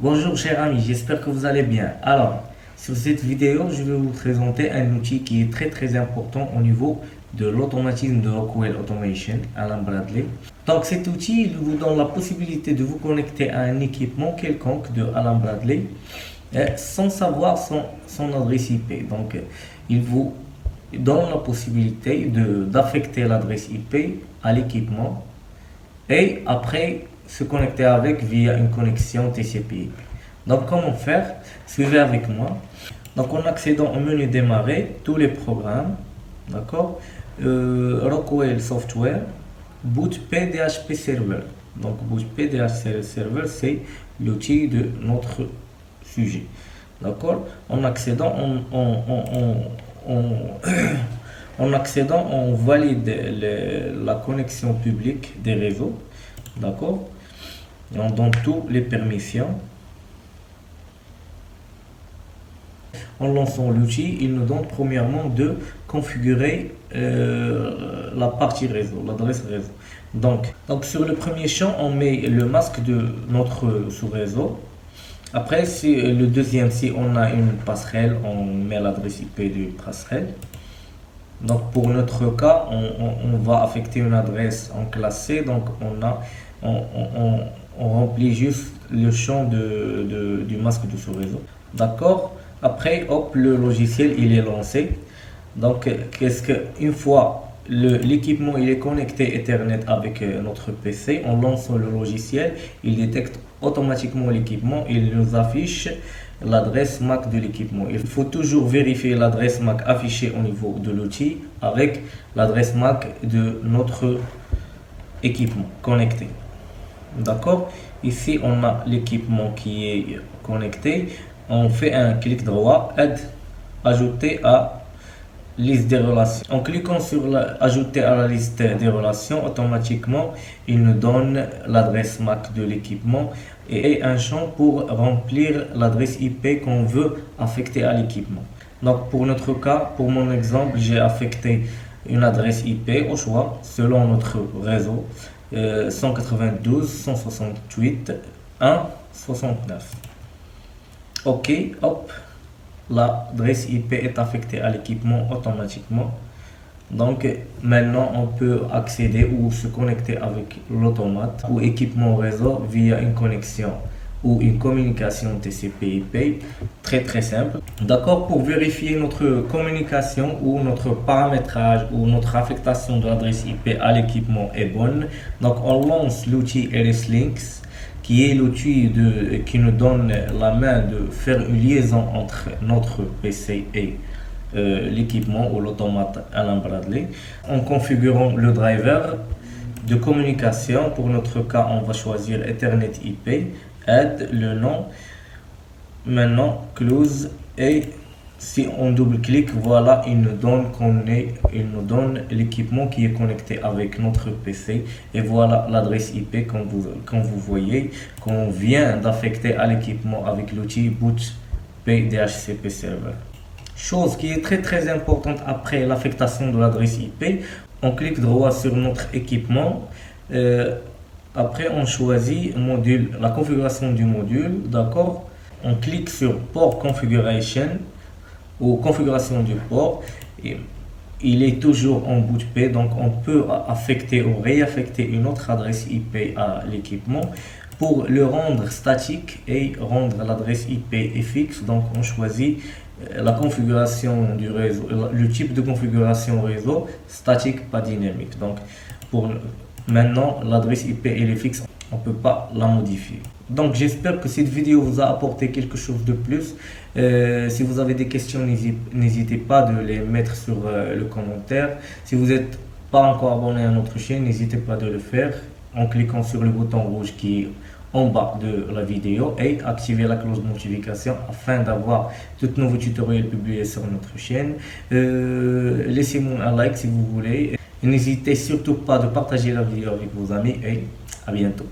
Bonjour chers amis, j'espère que vous allez bien. Alors, sur cette vidéo, je vais vous présenter un outil qui est très important au niveau de l'automatisme de Rockwell Automation, Alan Bradley. Donc cet outil, il vous donne la possibilité de vous connecter à un équipement quelconque de Alan Bradley sans savoir son adresse IP. Donc il vous donne la possibilité d'affecter l'adresse IP à l'équipement et après se connecter avec via une connexion TCP/IP. Donc comment faire? Suivez avec moi. Donc en accédant au menu démarrer, tous les programmes, d'accord, Rockwell Software, boot PDHP Server. Donc boot PDHP Server, c'est l'outil de notre sujet, d'accord. En accédant, on valide la connexion publique des réseaux, d'accord. Et on donne toutes les permissions. En lançant l'outil, il nous donne premièrement de configurer la partie réseau, l'adresse réseau. Donc sur le premier champ, on met le masque de notre sous-réseau. Après, le deuxième, si on a une passerelle, on met l'adresse IP de passerelle. Donc pour notre cas, on va affecter une adresse en classe C. Donc on remplit juste le champ du masque de sous-réseau. D'accord. Après, hop, le logiciel il est lancé. Donc une fois l'équipement il est connecté Ethernet avec notre PC, on lance le logiciel, il détecte automatiquement l'équipement, il nous affiche l'adresse MAC de l'équipement. Il faut toujours vérifier l'adresse MAC affichée au niveau de l'outil avec l'adresse MAC de notre équipement connecté. D'accord. Ici on a l'équipement qui est connecté. On fait un clic droit, aide, ajouter à liste des relations. En cliquant sur ajouter à la liste des relations, automatiquement il nous donne l'adresse MAC de l'équipement et un champ pour remplir l'adresse IP qu'on veut affecter à l'équipement. Donc pour notre cas, pour mon exemple, j'ai affecté une adresse IP au choix selon notre réseau 192.168.1.69. Ok, hop, l'adresse IP est affectée à l'équipement automatiquement. Donc maintenant on peut accéder ou se connecter avec l'automate ou équipement réseau via une connexion ou une communication TCP/IP très simple. D'accord. Pour vérifier notre communication ou notre paramétrage ou notre affectation de l'adresse IP à l'équipement est bonne, donc on lance l'outil RSLinks qui est l'outil qui nous donne la main de faire une liaison entre notre PC et l'équipement ou l'automate Alan Bradley. En configurant le driver de communication, pour notre cas on va choisir Ethernet IP, add le nom, maintenant close, et si on double-clique, voilà, il nous donne l'équipement qui est connecté avec notre PC et voilà l'adresse IP comme vous voyez qu'on vient d'affecter à l'équipement avec l'outil boot PDHP Server. Chose qui est très importante après l'affectation de l'adresse IP, on clique droit sur notre équipement. Après on choisit module, la configuration du module, d'accord. On clique sur port configuration ou configuration du port, et il est toujours en boot P, donc on peut affecter ou réaffecter une autre adresse IP à l'équipement pour le rendre statique et rendre l'adresse IP fixe. Donc on choisit la configuration du réseau, le type de configuration réseau statique, pas dynamique. Donc pour maintenant l'adresse IP elle est fixe, on peut pas la modifier. Donc j'espère que cette vidéo vous a apporté quelque chose de plus. Si vous avez des questions, n'hésitez pas de les mettre sur le commentaire. Si vous n'êtes pas encore abonné à notre chaîne, n'hésitez pas de le faire en cliquant sur le bouton rouge qui est en bas de la vidéo et activer la cloche de notification afin d'avoir tous nouveaux tutoriels publiés sur notre chaîne. Laissez-moi un like si vous voulez. N'hésitez surtout pas de partager la vidéo avec vos amis et à bientôt.